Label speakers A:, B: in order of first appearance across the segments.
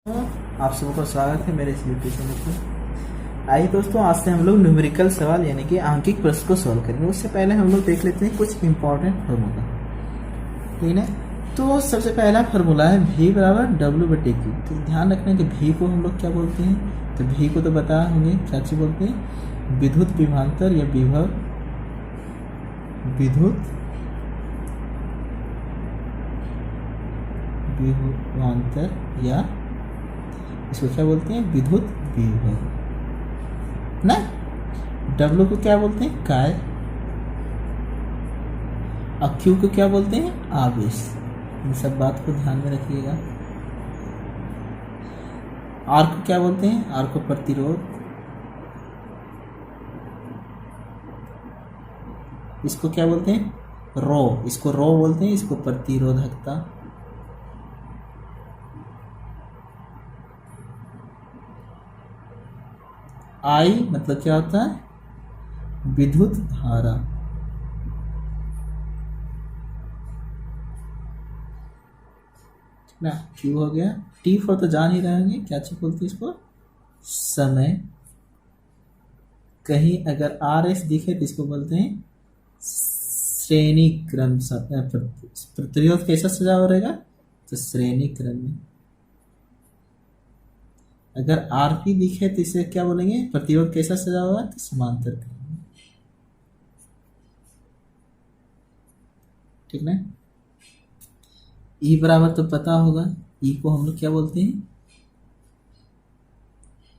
A: आप सबका स्वागत है मेरे इस यूट्यूब चैनल पर। आइए दोस्तों, आज से हम लोग न्यूमेरिकल सवाल यानी कि आंकिक प्रश्न को सॉल्व करेंगे। उससे पहले हम लोग देख लेते हैं कुछ इंपॉर्टेंट फार्मूला। ठीक है, तो सबसे पहला फार्मूला है V बराबर W/Q। तो ध्यान रखना कि V को हम लोग क्या बोलते हैं, तो V को तो बता होंगे क्या चीज बोलते हैं, विद्युत विभवांतर या विभव, विद्युत विभवांतर या इसको क्या बोलते हैं, विद्युत विभव ना। W को क्या बोलते हैं, कार्य, और Q को क्या बोलते हैं, आवेश। इन सब बात को ध्यान में रखिएगा। R को क्या बोलते हैं, R को प्रतिरोध, इसको क्या बोलते हैं, रो, इसको रो बोलते हैं, इसको प्रतिरोधकता। I मतलब क्या होता है, विद्युत धारा। ठीक ना, Q हो गया। T for तो जान ही रहेंगे क्या चीज बोलते हैं इसको, समय। कहीं अगर RS दिखे तो इसको बोलते हैं श्रेणी क्रम। प्रतिरोध कैसा सजा हो रहेगा, तो श्रेणी क्रम में। अगर RP दिखे तो इसे क्या बोलेंगे, प्रतिरोध कैसा सजा हुआ, तो समांतर क्रम में। ठीक ना। E बराबर तो पता होगा, E को हम लोग क्या बोलते हैं,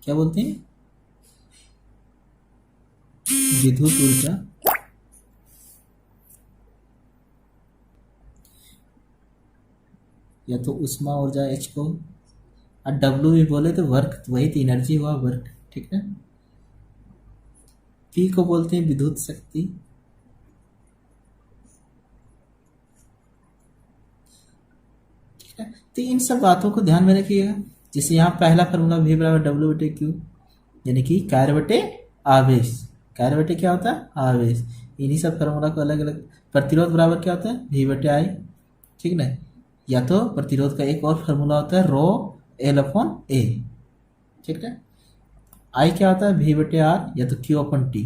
A: क्या बोलते हैं, विद्युत ऊर्जा। या तो उष्मा ऊर्जा H को, और W भी बोले तो वर्क, वही तो एनर्जी हुआ, वर्क। ठीक है। P को बोलते हैं विद्युत शक्ति। ठीक है, तो इन सब बातों को ध्यान में रखिएगा। जैसे यहाँ पहला फॉर्मूला V बराबर W/Q, यानी कि कार्य बटे आवेश। कार्य बटे क्या होता है, आवेश। इन्हीं सब फॉर्मूला को अलग अलग। प्रतिरोध बराबर क्या होता है, V/I। ठीक ना। या तो प्रतिरोध का एक और फॉर्मूला होता है रो L/A। ठीक है। I क्या होता है, V/R या तो Q/T।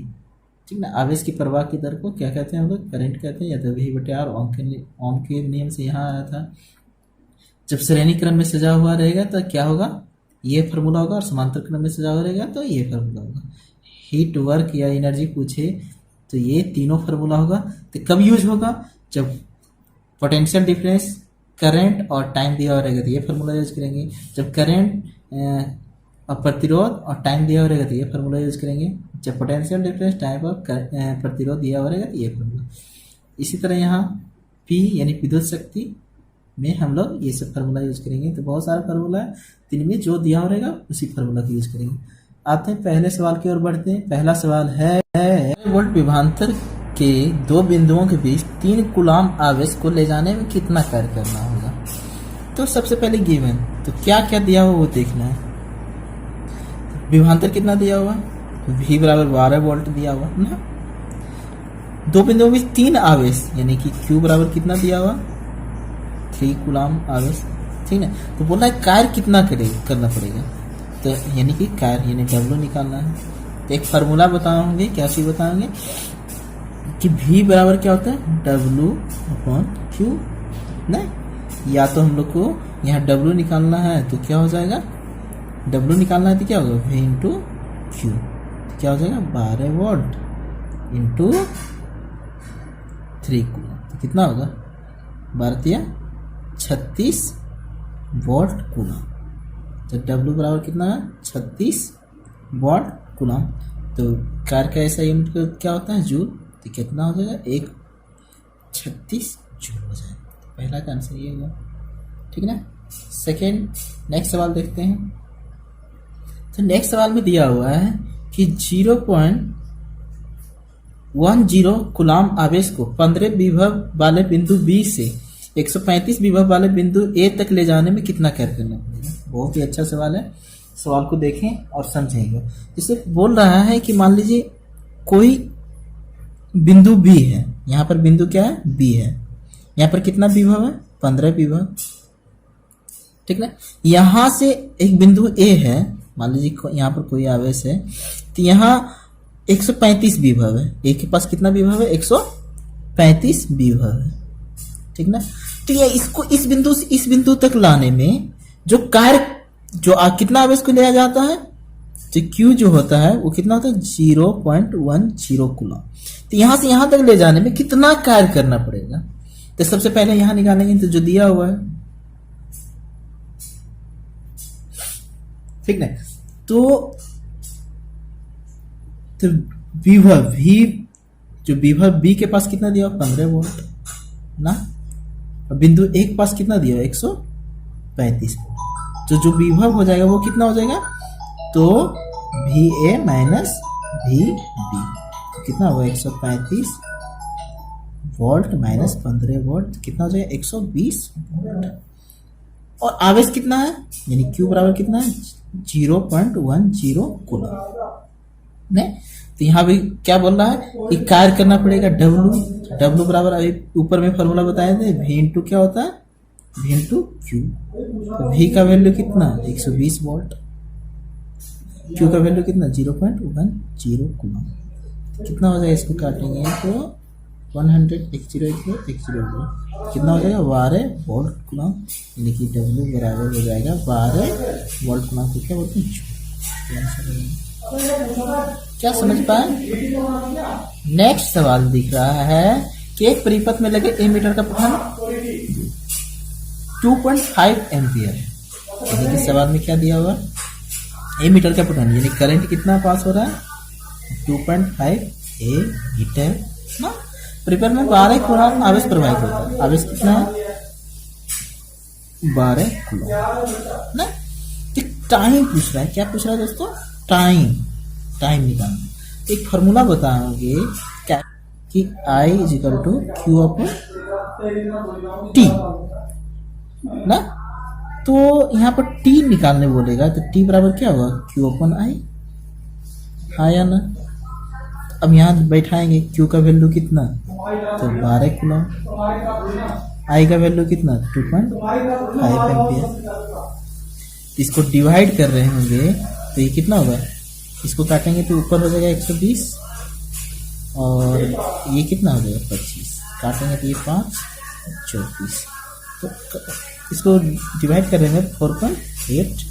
A: ठीक ना। आवेश की प्रवाह की दर को क्या कहते हैं हम लोग, करंट कहते हैं, या तो V/R। ओम के नियम से यहाँ आया था। जब श्रेणी क्रम में सजा हुआ रहेगा तो क्या होगा, ये फार्मूला होगा, और समांतर क्रम में सजा हुआ रहेगा तो ये फार्मूला होगा। हीट, वर्क या एनर्जी पूछे तो ये तीनों फार्मूला होगा। तो कब यूज होगा, जब पोटेंशियल डिफरेंस, करंट और टाइम दिया हुआ रहेगा तो ये फार्मूला यूज करेंगे। जब करंट और प्रतिरोध और टाइम दिया हुआ रहेगा तो ये फार्मूला यूज करेंगे। जब पोटेंशियल डिफरेंस, टाइम और प्रतिरोध दिया हुआ रहेगा तो ये फार्मूला। इसी तरह यहाँ P यानी विद्युत शक्ति में हम लोग ये सब फार्मूला यूज करेंगे। तो बहुत सारा फार्मूला है, इनमें जो दिया हो रहेगा उसी फार्मूला को यूज करेंगे। आते हैं पहले सवाल की ओर बढ़ते हैं। पहला सवाल है वोल्ट विभवांतर के दो बिंदुओं के बीच 3 कूलाम आवेश को ले जाने में कितना कार्य करना होगा। तो सबसे पहले गिवन, तो क्या क्या दिया हुआ वो देखना है। विभवांतर कितना दिया हुआ, V बराबर 12 वोल्ट दिया हुआ ना। दो बिंदुओं के बीच 3 आवेश, यानी कि Q बराबर कितना दिया हुआ, 3 कूलाम आवेश। ठीक है। तो बोला है कार्य कितना करना पड़ेगा, तो यानी कि कार्य यानी W निकालना है। तो एक फार्मूला बताओगे, क्या चीज बताओगे कि V बराबर क्या होता है, W/Q ना। या तो हम लोग को यहाँ W निकालना है तो क्या हो जाएगा, W निकालना है तो क्या होगा, V इंटू Q। तो क्या हो जाएगा, 12 वोल्ट इंटू 3 कूलम। तो कितना होगा, 12 36 वोल्ट कूलम। तो W बराबर कितना है, 36 वोल्ट कूलम। तो कार्य का ऐसा यूनिट क्या होता है, जूल। तो कितना हो जाएगा, 136 जूल हो जाएगा। तो पहला का आंसर ये होगा। ठीक ना। सेकेंड, नेक्स्ट सवाल देखते हैं। तो नेक्स्ट सवाल में दिया हुआ है कि 0.10 कूलाम आवेश को 15 विभव वाले बिंदु B से 135 विभव वाले बिंदु A तक ले जाने में कितना कार्य करना पड़ेगा। बहुत ही अच्छा सवाल है, सवाल को देखें और समझेंगे। जैसे बोल रहा है कि मान लीजिए कोई बिंदु B है, यहाँ पर बिंदु क्या है, B है। यहाँ पर कितना विभव है, 15 विभव। ठीक ना। यहां से एक बिंदु ए है, मान लीजिए यहाँ पर कोई आवेश है, तो यहाँ 135 विभव है। ए के पास कितना विभव है? 135 विभव है, ठीक ना। तो ये इसको इस बिंदु से इस बिंदु तक लाने में जो कार्य जो कितना आवेश को लिया जाता है, तो Q जो होता है वो कितना होता है? 0.10 कूलम। तो यहां से यहां तक ले जाने में कितना कार्य करना पड़ेगा? तो सबसे पहले यहां निकालेंगे, तो जो दिया हुआ है, ठीक ना। तो विभव भी, जो विभव बी के पास कितना दिया हुआ? 15 वोल्ट ना। बिंदु ए के पास कितना दिया हुआ? 135 वोल्ट। तो जो विभव हो जाएगा वो कितना हो जाएगा? तो V A minus V B कितना होगा? 135 वोल्ट माइनस 15 वोल्ट कितना हो जाएगा? 120 वोल्ट। और आवेश कितना है, यानी Q बराबर कितना है? 0.10 कूलम ने। तो यहाँ भी क्या बोल रहा है कि कार्य करना पड़ेगा W बराबर, अभी ऊपर में फॉर्मूला बताए थे, V इंटू क्या होता है? V into Q। तो V का वैल्यू कितना? 120 वोल्ट। Q का वैल्यू कितना? 0.10 कूलम। कितना हो जाएगा? इसको काटेंगे तो 100 कितना हो जाएगा? 12 वोल्ट कूलम, यानी कि W बराबर हो जाएगा 12 वोल्ट कूलम। तो क्या बोलते हैं? क्या समझ पाए? नेक्स्ट सवाल दिख रहा है कि एक परिपथ में लगे एमीटर का पठन 2.5 एम्पियर है। यानी कि सवाल में क्या दिया हुआ? एमीटर का पठन, यानी करंट कितना पास हो रहा है? 2.5 एमीटर ना। परिपथ में 12 कूलम आवेश प्रवाहित होता है। आवेश कितना है? 12 कूलम ना। तो टाइम पूछ रहा है, क्या पूछ रहा है दोस्तों? टाइम निकालना। एक फॉर्मूला बताओगे क्या कि I is equal to Q upon T ना। तो यहाँ पर T निकालने बोलेगा, तो T बराबर क्या होगा? Q अपॉन I, हाँ या ना। अब यहाँ बैठाएंगे, Q का वैल्यू कितना? तो 12 कूलम। I का वैल्यू कितना? 2.5 एम्पियर। इसको डिवाइड कर रहे होंगे तो ये कितना होगा? इसको काटेंगे तो ऊपर हो जाएगा 120 और ये कितना हो जाएगा? 25। काटेंगे तो ये 5 24। तो इसको डिवाइड कर रहे हैं 4.8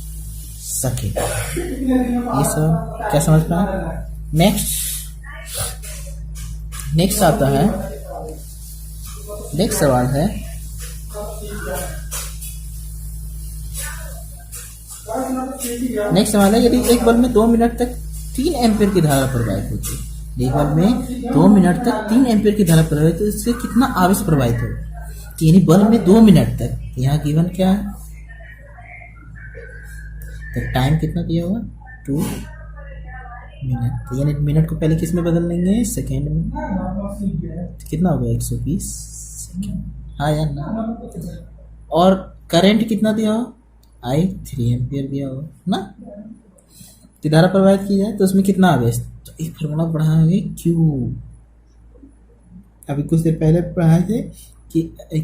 A: सेकेंड। ये सब क्या समझ पाए? नेक्स्ट आता है, नेक्स्ट सवाल है यदि एक बल्ब में 2 मिनट तक 3 एम्पीयर की धारा प्रवाहित होती है, एक बल्ब में 2 मिनट तक 3 एम्पीयर की धारा प्रवाहित तो इससे कितना आवेश प्रवाहित होगा? यानी बल्ब में 2 मिनट तक, यहाँ गिवन क्या है? तो टाइम कितना दिया हुआ? 2 मिनट। तो यानी मिनट को पहले किस में बदल लेंगे? सेकेंड में। तो कितना होगा? 120 सेकेंड, हाँ या ना। और करंट कितना दिया हो? I 3 एम्पियर दिया हो ना। तो धारा प्रवाहित की जाए तो उसमें कितना आवेश? तो एक फॉर्मूला पढ़ाएंगे Q। अभी कुछ देर पहले पढ़ाए थे कि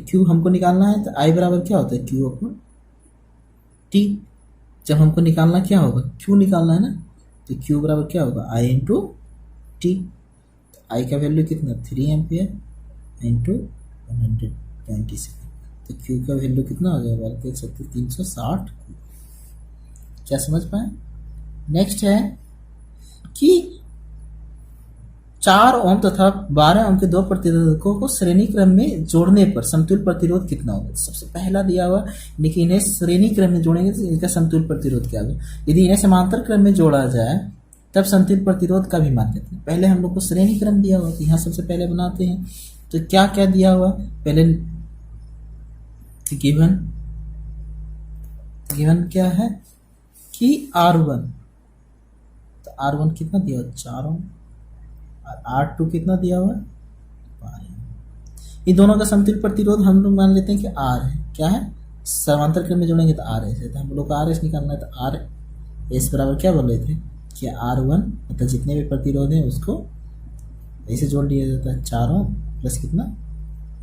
A: Q हमको निकालना है, तो I बराबर क्या होता है? Q upon T। जब हमको निकालना क्या होगा? Q निकालना है ना, तो Q बराबर क्या होगा? I into T। I का वैल्यू कितना? 3 एम्पियर इंटू 120 सेकेंड। तो Q का वैल्यू कितना हो जाएगा? 360। क्या समझ पाए? नेक्स्ट है कि 4 ओम तथा 12 ओम के 2 प्रतिरोधकों को श्रेणी क्रम में जोड़ने पर समतुल्य प्रतिरोध कितना होगा? सबसे पहला दिया हुआ, लेकिन इन्हें श्रेणी क्रम में जोड़ेंगे तो इनका समतुल्य प्रतिरोध क्या होगा? यदि इन्हें समांतर क्रम में जोड़ा जाए तब समतुल्य प्रतिरोध का भी मान लेते हैं। पहले हम लोग को श्रेणी क्रम दिया हुआ, तो यहाँ सबसे पहले बनाते हैं। तो क्या क्या दिया हुआ? पहले गिवन क्या है कि R1, तो R1 कितना दिया हुआ? 4 ओम। और R2 कितना दिया हुआ? 12। इन दोनों का समतुल्य प्रतिरोध हम लोग मान लेते हैं कि R है। क्या है? समांतर क्रम में जोड़ेंगे तो RS है, तो हम लोग को RS निकालना है। तो RS बराबर क्या बोल रहे थे कि R1 मतलब जितने भी प्रतिरोध हैं उसको ऐसे जोड़ दिया जाता है, 4 ओम प्लस कितना?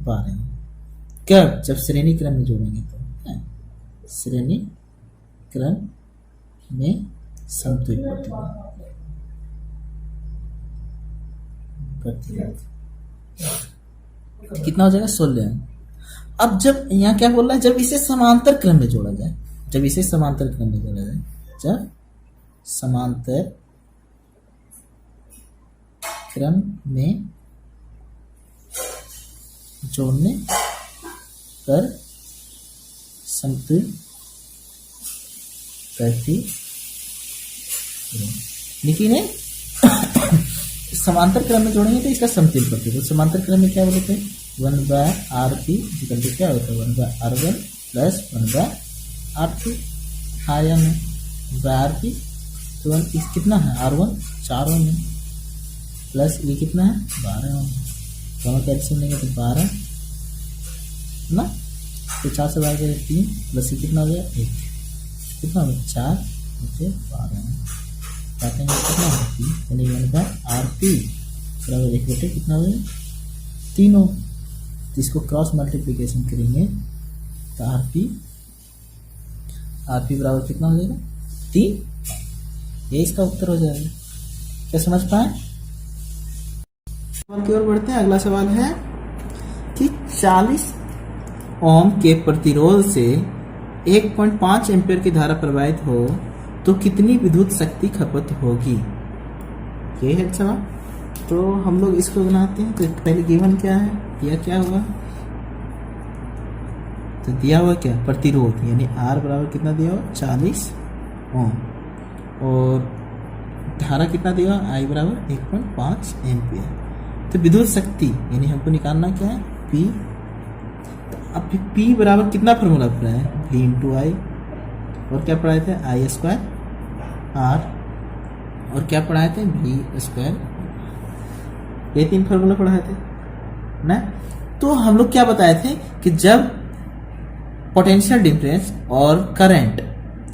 A: 12 ओम। कब? जब श्रेणी क्रम में जोड़ेंगे तो। श्रेणी क्रम में समतुल्य प्रतिरोध कितना हो जाएगा 16। अब जब यहाँ क्या बोल रहा है, जब इसे समांतर क्रम में जोड़ा जाए, जब इसे समांतर क्रम में जोड़ा जाए, जब समांतर क्रम में जोड़ने पर समतुल्य प्रतिरोध, लेकिन समांतर क्रम में जोड़ेंगे तो इसका समतुल्य प्रतिरोध, समांतर क्रम में क्या बोलते हैं 1/RP क्या होता है 1/R1 प्लस 1/R2, हाँ या नहीं, 1/RP तो इस कितना है R1 4 ओम है, प्लस ये कितना है 12 ओम है, दोनों कैल्शियम लेंगे तो 12 ना, तो 4 से भाग गया 3 प्लस ये कितना हो गया 1, कितना हो गया 4 नीचे 12 काटेंगे कितना होगा 3, यानी 1/RP बराबर 1 कितना हो गया 3 ओम। इसको क्रॉस मल्टीप्लिकेशन करेंगे तो आरपी बराबर कितना हो जाएगा 3, ये इसका उत्तर हो जाएगा। क्या समझ पाए? सवाल की ओर बढ़ते हैं। अगला सवाल है कि 40 ओम के प्रतिरोध से 1.5 एम्पीयर की धारा प्रवाहित हो तो कितनी विद्युत शक्ति खपत होगी, ये है सवाल। तो हम लोग इसको बनाते हैं। तो पहले गिवन क्या है, दिया क्या हुआ, तो दिया हुआ क्या प्रतिरोध, यानी R बराबर कितना दिया हुआ 40 ओम, और धारा कितना दिया हुआ I बराबर 1.5 एम्पियर। तो विद्युत शक्ति यानी हमको निकालना क्या है P, तो अब P बराबर कितना फॉर्मूला पढ़ा है V इंटू I, और क्या पढ़ाए थे I² R, और क्या पढ़ाए थे V², ये 3 फॉर्मूला पढ़ाए थे ना। तो हम लोग क्या बताए थे कि जब पोटेंशियल डिफरेंस और करंट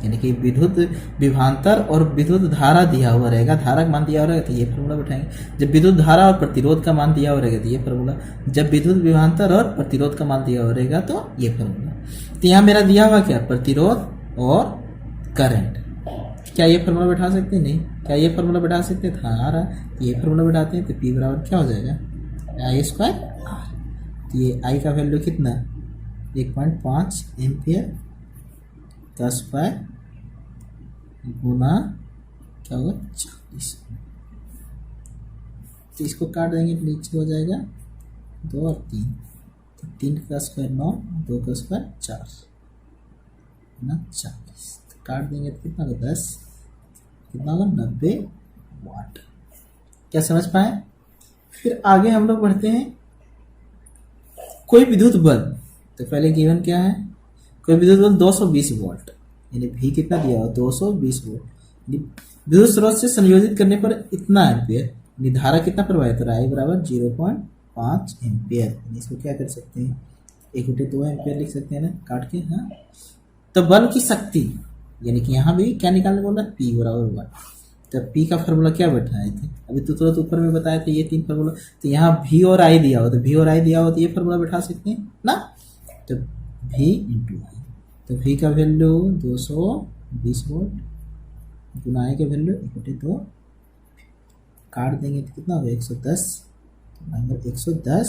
A: यानी कि विद्युत विभवांतर और विद्युत धारा दिया हुआ रहेगा, धारा का मान दिया हुआ रहेगा तो ये फॉर्मूला बैठाएंगे, जब विद्युत धारा और प्रतिरोध का मान दिया हुआ रहेगा तो ये फॉर्मूला, जब विद्युत विभवांतर और प्रतिरोध का मान दिया हुआ रहेगा तो ये फॉर्मूला। तो यहाँ मेरा दिया हुआ क्या प्रतिरोध और करंट, क्या ये फॉर्मूला बैठा सकते हैं? नहीं। क्या ये फॉर्मूला बैठा सकते हैं? हाँ आ रहा है, ये फॉर्मूला बैठाते हैं तो P बराबर क्या हो जाएगा I² R। तो ये I का वैल्यू कितना 1.5 एम्पियर का स्क्वायर गुना क्या होगा 40, तो इसको काट देंगे तो नीचे हो जाएगा 2 और 3, तो 3 का स्क्वायर 9, 2 का स्क्वायर 4 ना 40, तो काट देंगे तो कितना होगा 10, कितना होगा 90 वाट। क्या समझ पाए? फिर आगे हम लोग बढ़ते हैं। कोई विद्युत बल, तो पहले गिवन क्या है, कोई विद्युत बल 220 वोल्ट यानी V कितना दिया हुआ 220 वोल्ट, विद्युत स्रोत से संयोजित करने पर इतना एम्पियर, यानी धारा कितना प्रवाहित हो रहा है I बराबर 0.5 एम्पियर। इसको क्या कर सकते हैं 1/2 एम्पियर लिख सकते हैं ना काट के। हाँ, तो बल की शक्ति यानी कि यहाँ भी क्या निकालने बोल रहा है P बराबर 1, तो P का फॉर्मूला क्या बैठाए थे अभी तो तुरंत ऊपर में बताए थे ये 3 फॉर्मूला, तो यहाँ V और I दिया हो तो V और I दिया हो तो ये फॉर्मूला बैठा सकते हैं ना, तो V इंटू I, तो V का वैल्यू 220 वोल्ट गुना I का वैल्यू 1/2, काट देंगे तो कितना होगा 110, तो 110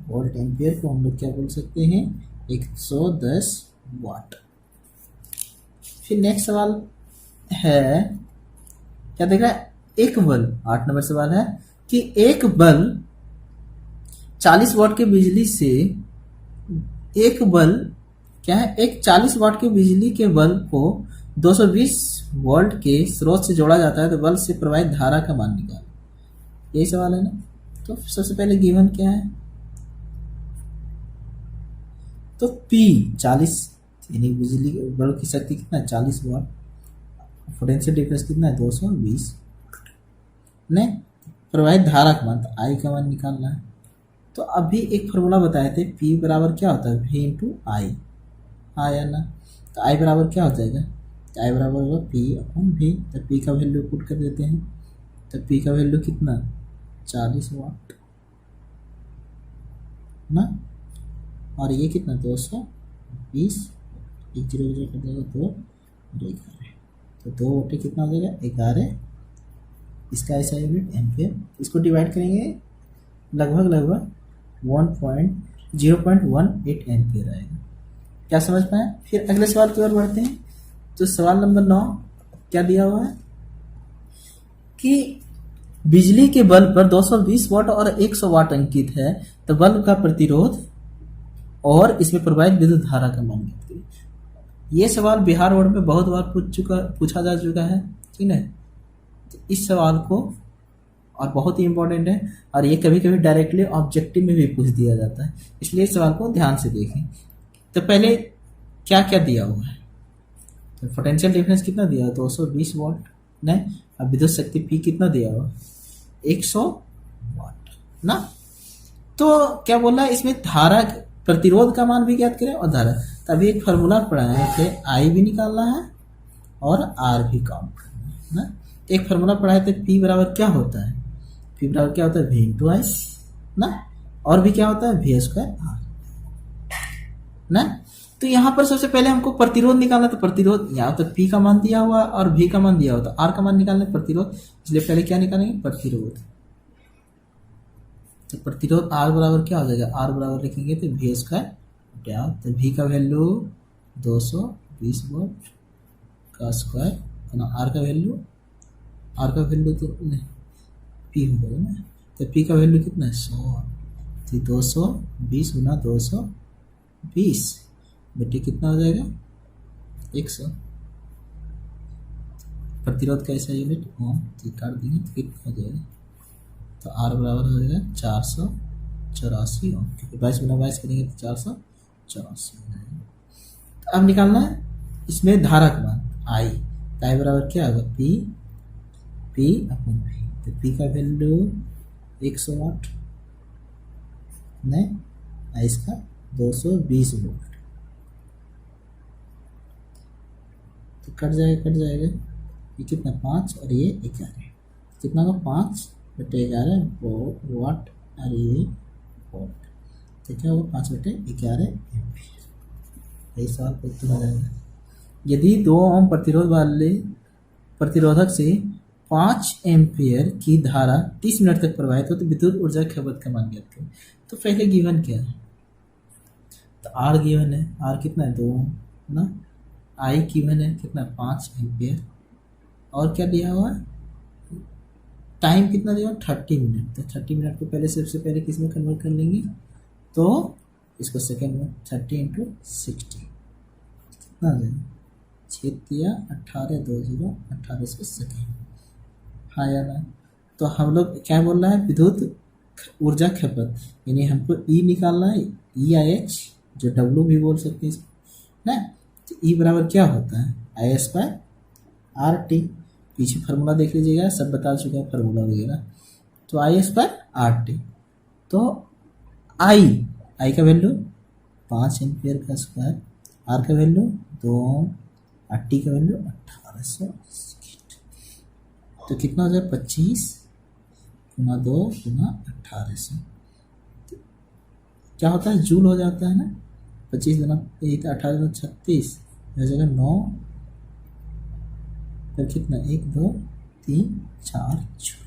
A: वोल्ट एम्पियर को हम लोग क्या बोल सकते हैं 110 वाट। फिर नेक्स्ट सवाल है, क्या देख रहा है, एक बल 8 नंबर सवाल है कि एक बल 40 वाट की बिजली से, एक बल क्या है, एक 40 वाट की बिजली के बल्ब को 220 वोल्ट के स्रोत से जोड़ा जाता है तो बल्ब से प्रवाहित धारा का मान निकालो, यही सवाल है ना। तो सबसे पहले गिवन क्या है, तो P 40 यानी बिजली बल्ब की शक्ति कितना है 40 वाट, पोटेंशियल डिफरेंस कितना है 220 ने, प्रवाहित धारा का मान तो I का मान निकालना है। तो अभी एक फॉर्मूला बताए थे P बराबर क्या होता है V इंटू I, हाँ या ना, तो I बराबर क्या हो जाएगा, तो I बराबर होगा P अपॉन V, तो P का वैल्यू पुट कर देते हैं, तो P का वैल्यू कितना 40 वाट ना, और ये कितना 220, एक जीरो जीरो कट जाएगा, 2 और 11, तो 2 कितना हो जाएगा 11, इसका ऐसा यूनिट एम्पियर। इसको डिवाइड करेंगे लगभग 0.18 एम्पियर आएगा। क्या समझ पाए? फिर अगले सवाल की ओर बढ़ते हैं। तो सवाल नंबर 9 क्या दिया हुआ है कि बिजली के बल्ब पर 220 वाट और 100 वाट अंकित है, तो बल्ब का प्रतिरोध और इसमें प्रवाहित विद्युत धारा का मान ज्ञात करिए। ये सवाल बिहार बोर्ड में बहुत बार पूछा जा चुका है, ठीक है। तो इस सवाल को और बहुत ही इंपॉर्टेंट है, और ये कभी कभी डायरेक्टली ऑब्जेक्टिव में भी पूछ दिया जाता है, इसलिए इस सवाल को ध्यान से देखें। तो पहले क्या क्या दिया हुआ है, तो पोटेंशियल डिफरेंस कितना दिया हुआ 220 वाट, नहीं, अब विद्युत शक्ति पी कितना दिया हुआ 100 वाट ना। तो क्या बोला है इसमें, धारा प्रतिरोध का मान भी ज्ञात करें और धारा। तभी एक फार्मूला पढ़ा है कि आई भी निकालना है और आर भी काउंट करना है ना। एक फार्मूला पढ़ा है, तो पी बराबर क्या होता है, पी बराबर क्या होता है वी इंटू आई ना, और भी क्या होता है वी स्क्वायर आर ना। तो यहाँ पर सबसे पहले हमको प्रतिरोध निकालना, तो प्रतिरोध यहाँ तो पी का मान दिया हुआ और वी का मान दिया हुआ, तो आर का मान निकालना प्रतिरोध, इसलिए पहले क्या निकालेंगे प्रतिरोध। तो प्रतिरोध आर बराबर क्या हो जाएगा, आर बराबर लिखेंगे तो वी स्क्वायर, तो वी का वैल्यू 220 वाट का स्क्वायर, आर का वैल्यू तो नहीं पी हो गया ना, तो पी का वैल्यू कितना है 100, तो 220 गुना 220 बटे कितना हो जाएगा 100। प्रतिरोध का ऐसा यूनिट ओम, तो काट देंगे तो कितना हो जाएगा, तो आर बराबर हो जाएगा 484 ओम, क्योंकि 22 गुना 22 करेंगे तो 484 हो जाएगा। तो अब निकालना है इसमें धारा का मान आई, तो आई बराबर क्या होगा पी अपन वी, तो पी का वैल्यू 100 वाट नहीं, आई इसका 220 वोल्ट, तो कट जाएगा ये कितना 5 और ये 11, कितना होगा 5 बटे 11 वाट और ये वोल्ट, तो क्या होगा 5 बटे 11 एम्पियर। यही सवाल को उत्तर आ जाएगा। यदि 2 ओम प्रतिरोध वाले प्रतिरोधक से 5 एम्पियर की धारा 30 मिनट तक प्रवाहित हो, तो विद्युत ऊर्जा खपत का मान ज्ञात करें। तो पहले गिवन क्या है, तो आर गिवन है, आर कितना है 2 ना, आई गिवन है कितना 5 एम्पियर, और क्या दिया हुआ है टाइम कितना दिया 30 मिनट, तो 30 मिनट को पहले सबसे पहले किस में कन्वर्ट कर लेंगे, तो इसको सेकेंड में 30 इंटू 60 कितना आ जाएगा 18 से सेकेंड, हाँ या ना। तो हम लोग क्या बोल रहा है विद्युत ऊर्जा खपत, यानी हमको ई निकालना है, ई आई एच जो डब्ल्यू भी बोल सकते हैं इसको ना। तो ई बराबर क्या होता है आई स्क्वायर आर टी, पीछे फार्मूला देख लीजिएगा, सब बता चुके हैं फार्मूला वगैरह। तो आई स्क्वायर आर टी, तो आई का वैल्यू 5 एम्पियर का स्क्वायर, आर का वैल्यू 2 और टी का वैल्यू 1800, तो कितना हो जाए 25 गुना 2 गुना 1800, क्या होता है जूल हो जाता है ना, 25 गुना 18 36 हो जाएगा 9, फिर कितना 1 2 3 4 जूल,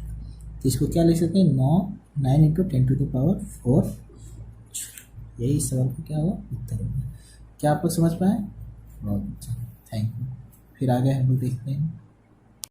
A: तो इसको क्या लिख सकते हैं 9 into 10 to the power 4 joule. यही सवाल का क्या होगा उत्तर होगा। क्या आप लोग समझ पाए? बहुत अच्छा, थैंक यू। फिर आगे हम लोग देखते हैं।